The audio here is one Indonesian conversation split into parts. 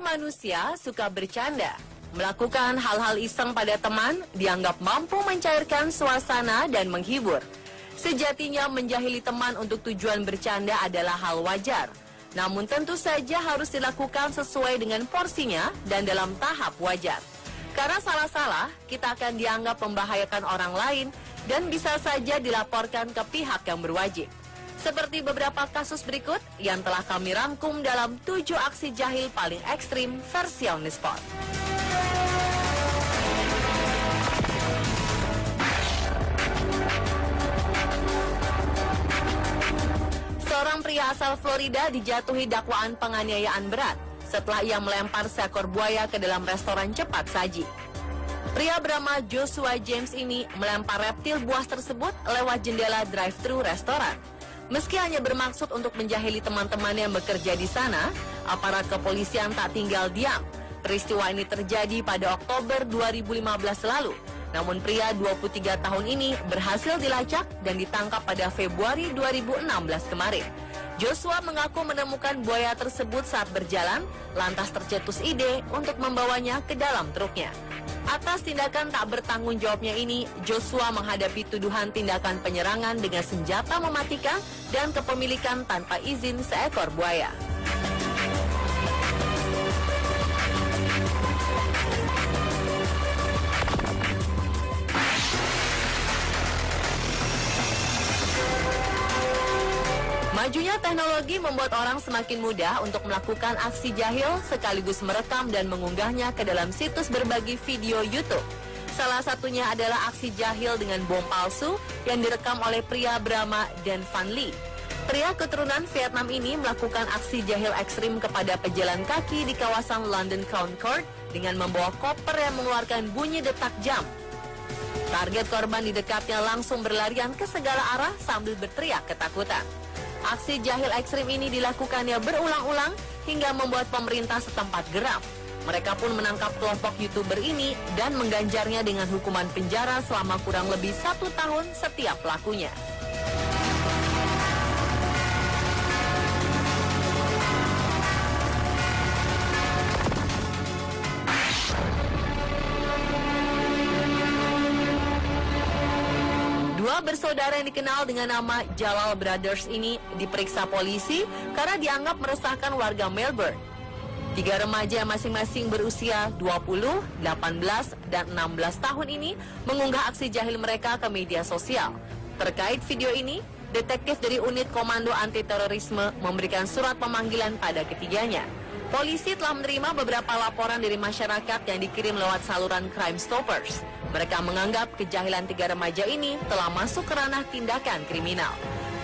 manusia suka bercanda. Melakukan hal-hal iseng pada teman dianggap mampu mencairkan suasana dan menghibur. Sejatinya menjahili teman untuk tujuan bercanda adalah hal wajar. Namun tentu saja harus dilakukan sesuai dengan porsinya dan dalam tahap wajar. Karena salah-salah, kita akan dianggap membahayakan orang lain dan bisa saja dilaporkan ke pihak yang berwajib. Seperti beberapa kasus berikut yang telah kami rangkum dalam 7 aksi jahil paling ekstrim versi On The Spot. Seorang pria asal Florida dijatuhi dakwaan penganiayaan berat setelah ia melempar seekor buaya ke dalam restoran cepat saji. Pria bernama Joshua James ini melempar reptil buas tersebut lewat jendela drive-thru restoran. Meski hanya bermaksud untuk menjahili teman-teman yang bekerja di sana, aparat kepolisian tak tinggal diam. Peristiwa ini terjadi pada Oktober 2015 lalu. Namun pria 23 tahun ini berhasil dilacak dan ditangkap pada Februari 2016 kemarin. Joshua mengaku menemukan buaya tersebut saat berjalan, lantas tercetus ide untuk membawanya ke dalam truknya. Atas tindakan tak bertanggung jawabnya ini, Joshua menghadapi tuduhan tindakan penyerangan dengan senjata mematikan dan kepemilikan tanpa izin seekor buaya. Majunya teknologi membuat orang semakin mudah untuk melakukan aksi jahil sekaligus merekam dan mengunggahnya ke dalam situs berbagi video YouTube. Salah satunya adalah aksi jahil dengan bom palsu yang direkam oleh pria bernama Dan Van Lee. Pria keturunan Vietnam ini melakukan aksi jahil ekstrim kepada pejalan kaki di kawasan London Crown Court dengan membawa koper yang mengeluarkan bunyi detak jam. Target korban di dekatnya langsung berlarian ke segala arah sambil berteriak ketakutan. Aksi jahil ekstrim ini dilakukannya berulang-ulang hingga membuat pemerintah setempat geram. Mereka pun menangkap kelompok YouTuber ini dan mengganjarnya dengan hukuman penjara selama kurang lebih 1 tahun setiap pelakunya. Dua bersaudara yang dikenal dengan nama Jalal Brothers ini diperiksa polisi karena dianggap meresahkan warga Melbourne. 3 remaja yang masing-masing berusia 20, 18, dan 16 tahun ini mengunggah aksi jahil mereka ke media sosial. Terkait video ini, detektif dari unit Komando Anti Terorisme memberikan surat pemanggilan pada ketiganya. Polisi telah menerima beberapa laporan dari masyarakat yang dikirim lewat saluran Crime Stoppers. Mereka menganggap kejahilan 3 remaja ini telah masuk ke ranah tindakan kriminal.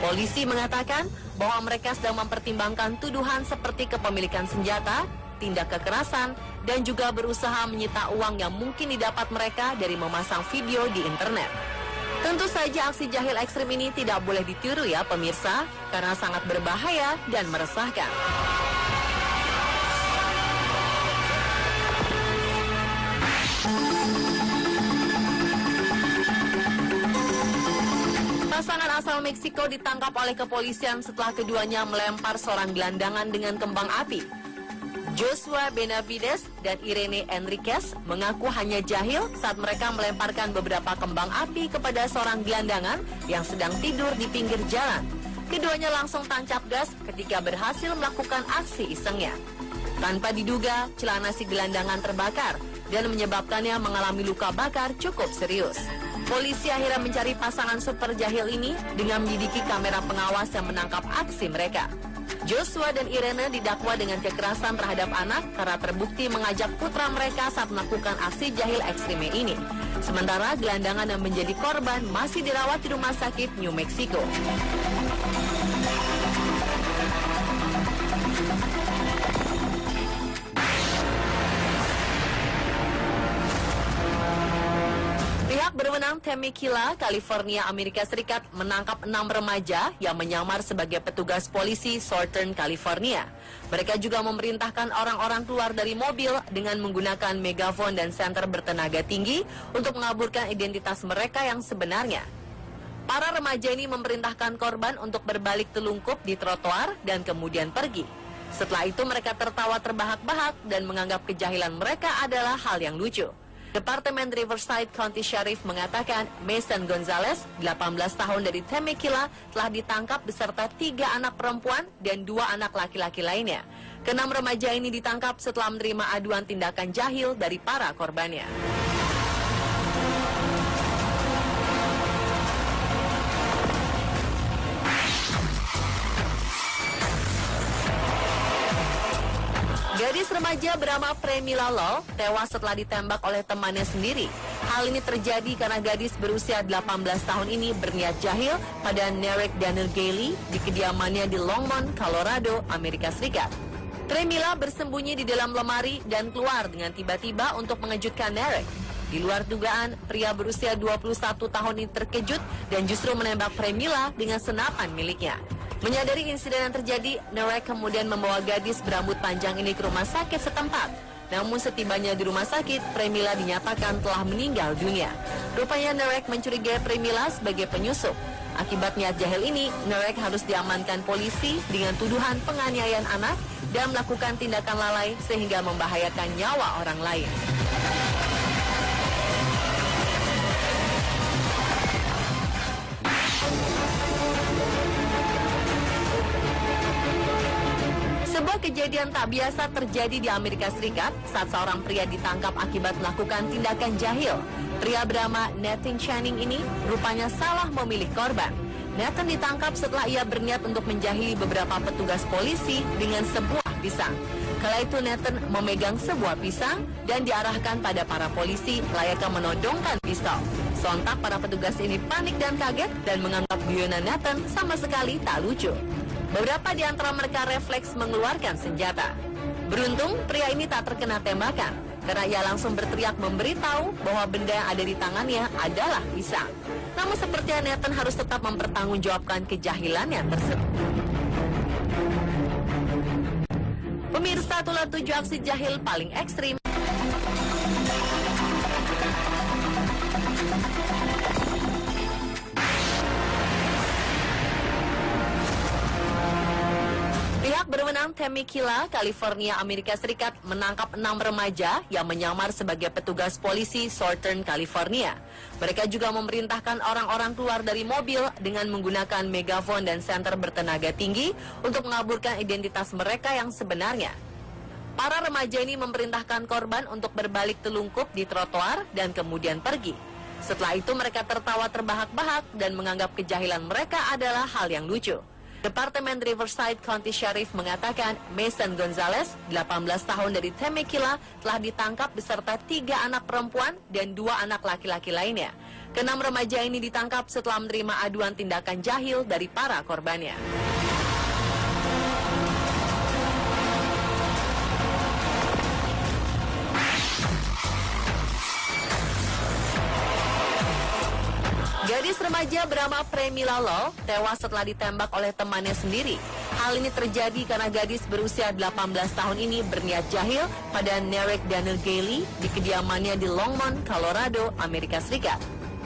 Polisi mengatakan bahwa mereka sedang mempertimbangkan tuduhan seperti kepemilikan senjata, tindak kekerasan, dan juga berusaha menyita uang yang mungkin didapat mereka dari memasang video di internet. Tentu saja aksi jahil ekstrim ini tidak boleh ditiru ya pemirsa, karena sangat berbahaya dan meresahkan. Pasangan asal Meksiko ditangkap oleh kepolisian setelah keduanya melempar seorang gelandangan dengan kembang api. Joshua Benavides dan Irene Enriquez mengaku hanya jahil saat mereka melemparkan beberapa kembang api kepada seorang gelandangan yang sedang tidur di pinggir jalan. Keduanya langsung tancap gas ketika berhasil melakukan aksi isengnya. Tanpa diduga, celana si gelandangan terbakar dan menyebabkannya mengalami luka bakar cukup serius. Polisi akhirnya mencari pasangan super jahil ini dengan menyelidiki kamera pengawas yang menangkap aksi mereka. Joshua dan Irene didakwa dengan kekerasan terhadap anak karena terbukti mengajak putra mereka saat melakukan aksi jahil ekstrimnya ini. Sementara gelandangan yang menjadi korban masih dirawat di rumah sakit New Mexico. Pihak berwenang Temecula, California, Amerika Serikat menangkap 6 remaja yang menyamar sebagai petugas polisi Southern California. Mereka juga memerintahkan orang-orang keluar dari mobil dengan menggunakan megafon dan senter bertenaga tinggi untuk mengaburkan identitas mereka yang sebenarnya. Para remaja ini memerintahkan korban untuk berbalik telungkup di trotoar dan kemudian pergi. Setelah itu mereka tertawa terbahak-bahak dan menganggap kejahilan mereka adalah hal yang lucu. Departemen Riverside County Sheriff mengatakan Mason Gonzalez, 18 tahun dari Temecula, telah ditangkap beserta 3 anak perempuan dan 2 anak laki-laki lainnya. Keenam remaja ini ditangkap setelah menerima aduan tindakan jahil dari para korbannya. Gadis remaja bernama Premila Lol tewas setelah ditembak oleh temannya sendiri. Hal ini terjadi karena gadis berusia 18 tahun ini berniat jahil pada Narek Daniel Gailey di kediamannya di Longmont, Colorado, Amerika Serikat. Premila bersembunyi di dalam lemari dan keluar dengan tiba-tiba untuk mengejutkan Narek. Di luar dugaan, pria berusia 21 tahun ini terkejut dan justru menembak Premila dengan senapan miliknya. Menyadari insiden yang terjadi, Narek kemudian membawa gadis berambut panjang ini ke rumah sakit setempat. Namun setibanya di rumah sakit, Premila dinyatakan telah meninggal dunia. Rupanya Narek mencurigai Premila sebagai penyusup. Akibat niat jahil ini, Narek harus diamankan polisi dengan tuduhan penganiayaan anak dan melakukan tindakan lalai sehingga membahayakan nyawa orang lain. Sebuah kejadian tak biasa terjadi di Amerika Serikat saat seorang pria ditangkap akibat melakukan tindakan jahil. Pria bernama Nathan Channing ini rupanya salah memilih korban. Nathan ditangkap setelah ia berniat untuk menjahili beberapa petugas polisi dengan sebuah pisang. Kala itu Nathan memegang sebuah pisang dan diarahkan pada para polisi layaknya menodongkan pistol. Sontak para petugas ini panik dan kaget dan menganggap guyonan Nathan sama sekali tak lucu. Beberapa di antara mereka refleks mengeluarkan senjata. Beruntung, pria ini tak terkena tembakan, karena ia langsung berteriak memberitahu bahwa benda yang ada di tangannya adalah pisang. Namun sepertinya Nathan harus tetap mempertanggungjawabkan kejahilannya tersebut. Pemirsa, itulah 7 aksi jahil paling ekstrim. Pihak berwenang Temecula, California, Amerika Serikat menangkap 6 remaja yang menyamar sebagai petugas polisi Southern California. Mereka juga memerintahkan orang-orang keluar dari mobil dengan menggunakan megafon dan senter bertenaga tinggi untuk mengaburkan identitas mereka yang sebenarnya. Para remaja ini memerintahkan korban untuk berbalik telungkup di trotoar dan kemudian pergi. Setelah itu mereka tertawa terbahak-bahak dan menganggap kejahilan mereka adalah hal yang lucu. Departemen Riverside County Sheriff mengatakan Mason Gonzalez, 18 tahun dari Temecula, telah ditangkap beserta 3 anak perempuan dan 2 anak laki-laki lainnya. Keenam remaja ini ditangkap setelah menerima aduan tindakan jahil dari para korbannya. Gadis remaja bernama Premila Lol tewas setelah ditembak oleh temannya sendiri. Hal ini terjadi karena gadis berusia 18 tahun ini berniat jahil pada Narek Daniel Gailey di kediamannya di Longmont, Colorado, Amerika Serikat.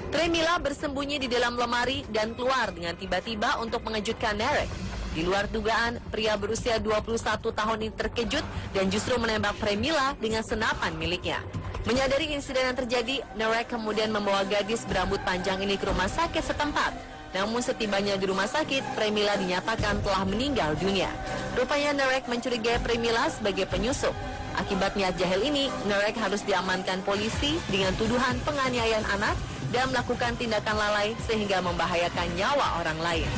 Premila bersembunyi di dalam lemari dan keluar dengan tiba-tiba untuk mengejutkan Narek. Di luar dugaan, pria berusia 21 tahun ini terkejut dan justru menembak Premila dengan senapan miliknya. Menyadari insiden yang terjadi, Narek kemudian membawa gadis berambut panjang ini ke rumah sakit setempat. Namun setibanya di rumah sakit, Premila dinyatakan telah meninggal dunia. Rupanya Narek mencurigai Premila sebagai penyusup. Akibat niat jahil ini, Narek harus diamankan polisi dengan tuduhan penganiayaan anak dan melakukan tindakan lalai sehingga membahayakan nyawa orang lain.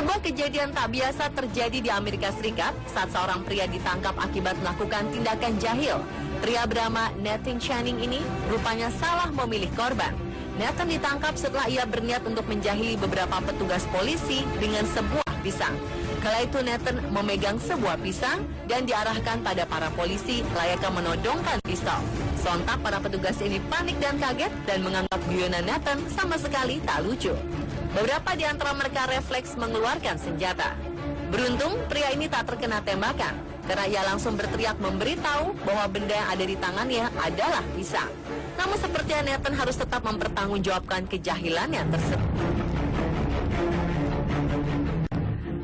Sebuah kejadian tak biasa terjadi di Amerika Serikat saat seorang pria ditangkap akibat melakukan tindakan jahil. Pria bernama Nathan Channing ini rupanya salah memilih korban. Nathan ditangkap setelah ia berniat untuk menjahili beberapa petugas polisi dengan sebuah pisang. Kala itu Nathan memegang sebuah pisang dan diarahkan pada para polisi layaknya menodongkan pistol. Sontak para petugas ini panik dan kaget dan menganggap guyonan Nathan sama sekali tak lucu. Beberapa di antara mereka refleks mengeluarkan senjata. Beruntung, pria ini tak terkena tembakan, karena ia langsung berteriak memberitahu bahwa benda yang ada di tangannya adalah pisang. Namun sepertinya Nathan harus tetap mempertanggungjawabkan kejahilannya tersebut.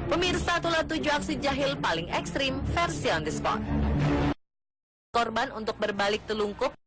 Pemirsa, itulah 7 aksi jahil paling ekstrim versi On The Spot. Korban untuk berbalik telungkup